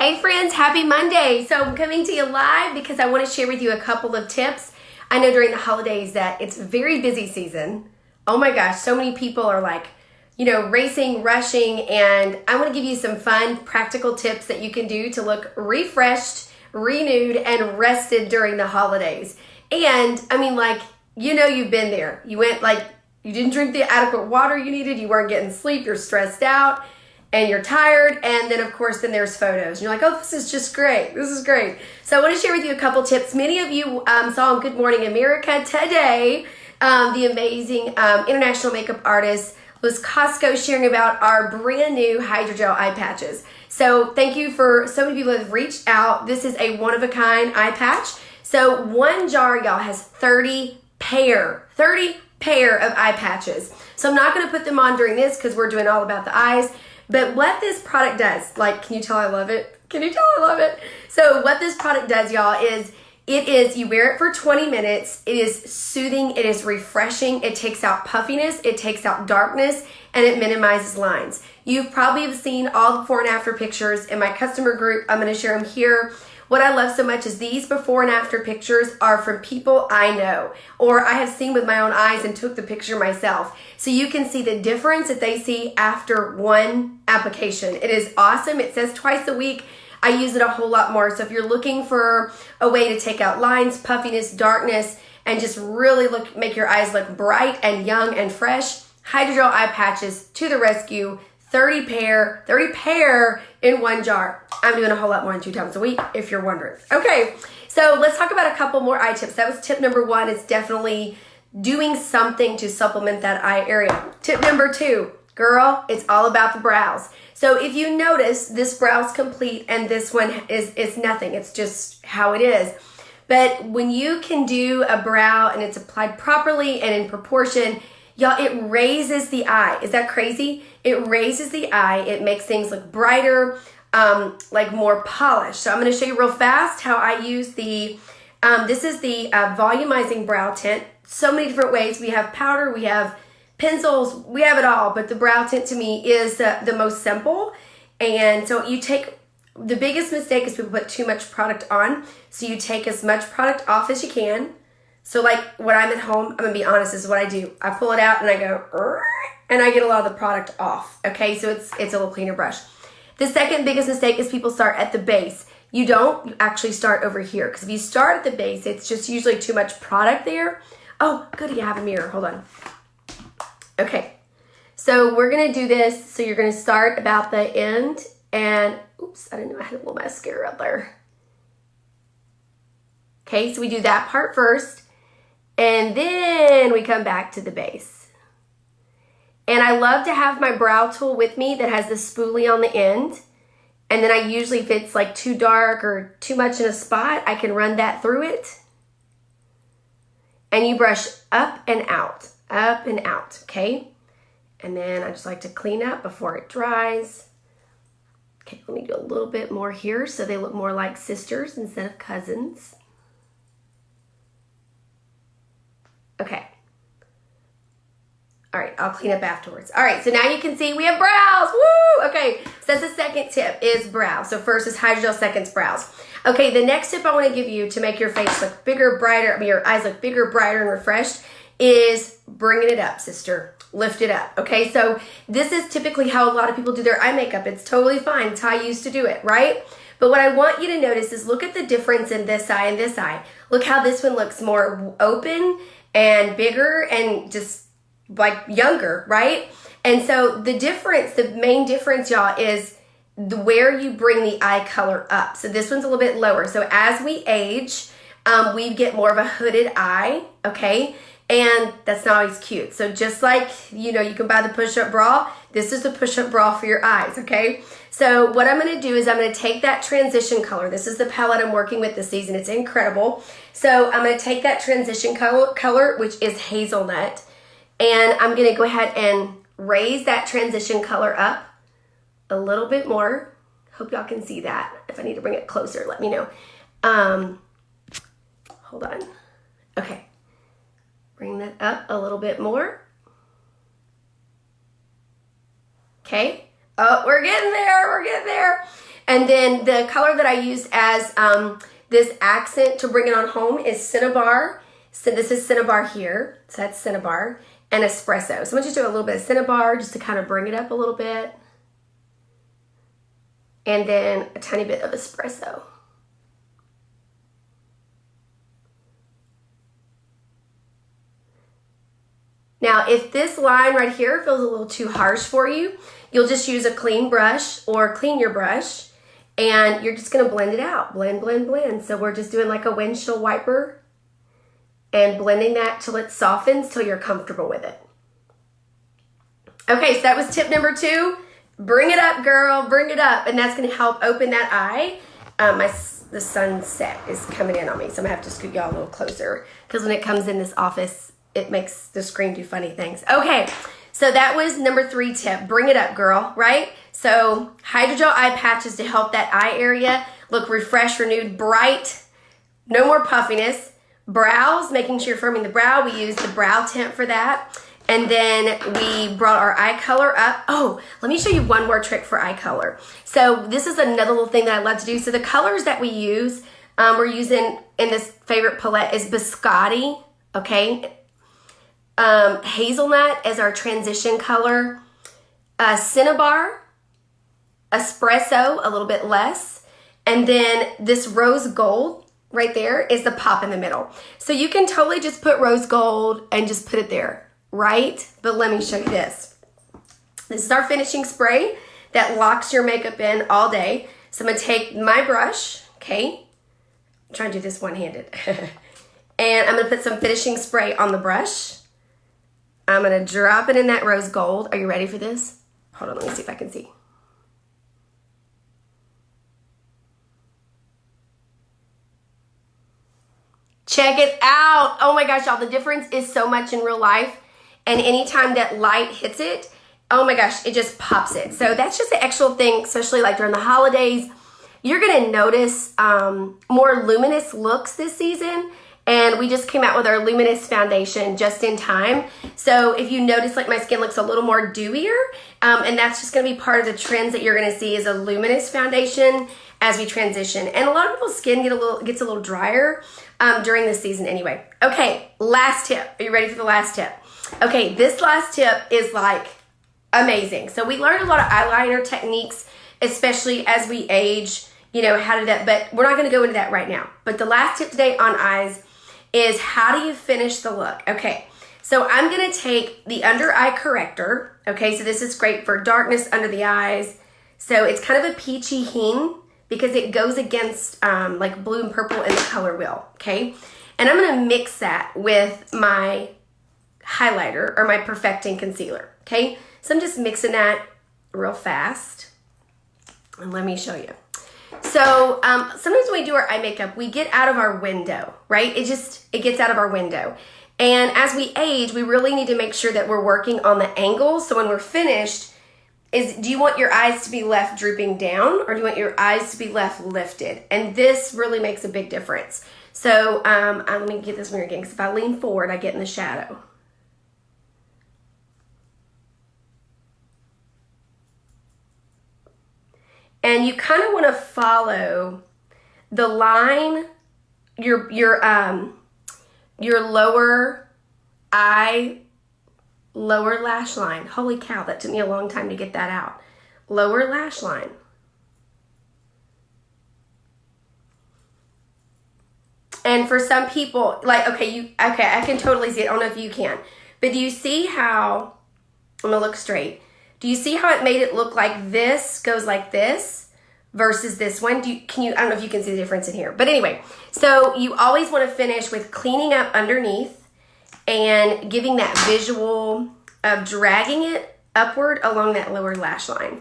Hey friends, happy Monday. So I'm coming to you live because I want to share with you a couple of tips. I know during the holidays that it's a very busy season. Oh my gosh, so many people are like, racing, rushing, and I want to give you some fun, practical tips that you can do to look refreshed, renewed, and rested during the holidays. And I mean, you've been there. You went you didn't drink the adequate water you needed, you weren't getting sleep, you're stressed out, and you're tired, and then of course, then there's photos. And you're like, oh, this is just great. This is great. So I want to share with you a couple tips. Many of you saw on Good Morning America today, the amazing international makeup artist Liz Costco sharing about our brand new hydrogel eye patches. So thank you for so many people that have reached out. This is a one-of-a-kind eye patch. So one jar, y'all, has 30 pair of eye patches. So I'm not going to put them on during this because we're doing all about the eyes. But what this product does, can you tell I love it? Can you tell I love it? So what this product does, y'all, is you wear it for 20 minutes. It is soothing. It is refreshing. It takes out puffiness. It takes out darkness, and it minimizes lines. You've probably have seen all the before and after pictures in my customer group. I'm going to share them here. What I love so much is these before and after pictures are from people I know, or I have seen with my own eyes and took the picture myself. So you can see the difference that they see after one application. It is awesome. It says twice a week. I use it a whole lot more. So if you're looking for a way to take out lines, puffiness, darkness, and just really make your eyes look bright and young and fresh, hydrogel eye patches to the rescue. 30 pair in one jar. I'm doing a whole lot more than 2 times a week, if you're wondering. Okay, so let's talk about a couple more eye tips. That was tip number 1. It's definitely doing something to supplement that eye area. Tip number 2, girl, it's all about the brows. So if you notice, this brow's complete and this one is nothing. It's just how it is. But when you can do a brow and it's applied properly and in proportion, y'all, it raises the eye. Is that crazy? It raises the eye. It makes things look brighter, more polished. So I'm going to show you real fast how I use this is the volumizing brow tint. So many different ways. We have powder, we have pencils, we have it all. But the brow tint to me is the most simple. And so the biggest mistake is people put too much product on. So you take as much product off as you can. So when I'm at home, I'm going to be honest, this is what I do. I pull it out and I go, and I get a lot of the product off. Okay, so it's a little cleaner brush. The second biggest mistake is people start at the base. You actually start over here, because if you start at the base, it's just usually too much product there. Oh, goody, I have a mirror. Hold on. Okay, so we're going to do this. So you're going to start about the end, and oops, I didn't know I had a little mascara up there. Okay, so we do that part first. And then we come back to the base. And I love to have my brow tool with me that has the spoolie on the end. And then I usually, if it's too dark or too much in a spot, I can run that through it. And you brush up and out, okay? And then I just like to clean up before it dries. Okay, let me do a little bit more here so they look more like sisters instead of cousins. Okay. All right, I'll clean up afterwards. All right, so now you can see we have brows. Woo! Okay, so that's the second tip is brow. So first is hydrogel, second is brows. Okay, the next tip I want to give you to make your face look bigger, brighter, your eyes look bigger, brighter, and refreshed is bringing it up, sister. Lift it up. Okay, so this is typically how a lot of people do their eye makeup. It's totally fine. It's how I used to do it, right? But what I want you to notice is look at the difference in this eye and this eye. Look how this one looks more open and bigger and just younger, right? And so the main difference, y'all, is where you bring the eye color up. So this one's a little bit lower. So as we age, we get more of a hooded eye, okay? And that's not always cute. So just you can buy the push-up bra, this is the push-up bra for your eyes, okay? So what I'm going to do is I'm going to take that transition color. This is the palette I'm working with this season. It's incredible. So I'm going to take that transition color, which is hazelnut, and I'm going to go ahead and raise that transition color up a little bit more. Hope y'all can see that. If I need to bring it closer, let me know. Hold on. Okay. Bring that up a little bit more. Okay. Oh, we're getting there. We're getting there. And then the color that I used as this accent to bring it on home is Cinnabar. So this is Cinnabar here. So that's Cinnabar and Espresso. So I'm going to just do a little bit of Cinnabar just to kind of bring it up a little bit. And then a tiny bit of Espresso. Now, if this line right here feels a little too harsh for you, you'll just use a clean brush or clean your brush, and you're just gonna blend it out. Blend, blend, blend. So we're just doing like a windshield wiper and blending that till it softens till you're comfortable with it. Okay, so that was tip number 2. Bring it up, girl, bring it up. And that's gonna help open that eye. The sunset is coming in on me, so I'm gonna have to scoot y'all a little closer because when it comes in this office, it makes the screen do funny things. Okay, so that was number 3 tip. Bring it up, girl, right? So hydrogel eye patches to help that eye area look refreshed, renewed, bright, no more puffiness. Brows, making sure you're firming the brow. We use the brow tint for that. And then we brought our eye color up. Oh, let me show you one more trick for eye color. So this is another little thing that I love to do. So the colors that we use, we're using in this favorite palette is Biscotti, okay? Hazelnut as our transition color, Cinnabar, Espresso, a little bit less, and then this rose gold right there is the pop in the middle. So you can totally just put rose gold and just put it there, right? But let me show you this. This is our finishing spray that locks your makeup in all day. So I'm gonna take my brush, okay? I'm trying to do this one-handed. And I'm gonna put some finishing spray on the brush. I'm gonna drop it in that rose gold. Are you ready for this? Hold on, let me see if I can see. Check it out. Oh my gosh, y'all, the difference is so much in real life. And anytime that light hits it, oh my gosh, it just pops it. So that's just the actual thing, especially like during the holidays. You're gonna notice more luminous looks this season. And we just came out with our Luminous Foundation just in time. So if you notice, like my skin looks a little more dewier, and that's just gonna be part of the trends that you're gonna see is a luminous foundation as we transition. And a lot of people's skin gets a little drier during this season anyway. Okay, last tip. Are you ready for the last tip? Okay, this last tip is like amazing. So we learned a lot of eyeliner techniques, especially as we age, you know, how to do that, but we're not gonna go into that right now. But the last tip today on eyes is how do you finish the look? Okay, so I'm gonna take the under eye corrector. Okay, so this is great for darkness under the eyes. So it's kind of a peachy hue because it goes against like blue and purple in the color wheel, okay? And I'm gonna mix that with my highlighter or my perfecting concealer, okay? So I'm just mixing that real fast. And let me show you. So sometimes when we do our eye makeup, we get out of our window, right? It gets out of our window. And as we age, we really need to make sure that we're working on the angles. So when we're finished, do you want your eyes to be left drooping down or do you want your eyes to be left lifted? And this really makes a big difference. So let me get this mirror again, because if I lean forward, I get in the shadow. And you kind of want to follow the line, your lower eye, lower lash line. Holy cow, that took me a long time to get that out. Lower lash line. And for some people, like, okay, I can totally see it. I don't know if you can. But do you see how, I'm gonna look straight. Do you see how it made it look like this goes like this versus this one? I don't know if you can see the difference in here. But anyway, so you always want to finish with cleaning up underneath and giving that visual of dragging it upward along that lower lash line.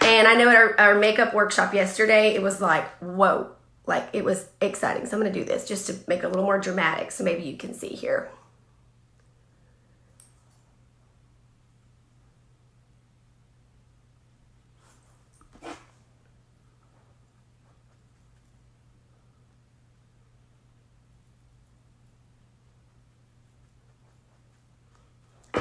And I know at our makeup workshop yesterday, it was like, whoa, like it was exciting. So I'm going to do this just to make it a little more dramatic. So maybe you can see here.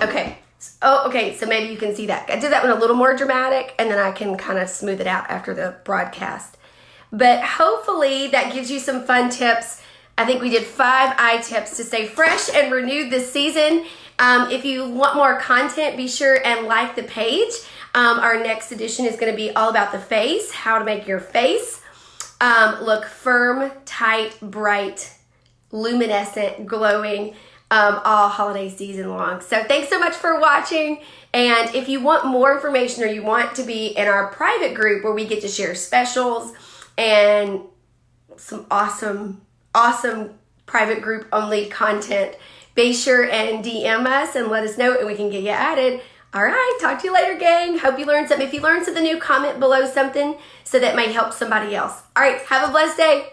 Okay, Oh, okay, so maybe you can see that. I did that one a little more dramatic, and then I can kind of smooth it out after the broadcast. But hopefully that gives you some fun tips. I think we did 5 eye tips to stay fresh and renewed this season. If you want more content, be sure and like the page. Our next edition is going to be all about the face, how to make your face look firm, tight, bright, luminescent, glowing, all holiday season long. So thanks so much for watching. And if you want more information or you want to be in our private group where we get to share specials and some awesome private group only content, be sure and DM us and let us know and we can get you added. All right, talk to you later, gang. Hope you learned something. If you learned something new, comment below something so that may help somebody else. All right, have a blessed day.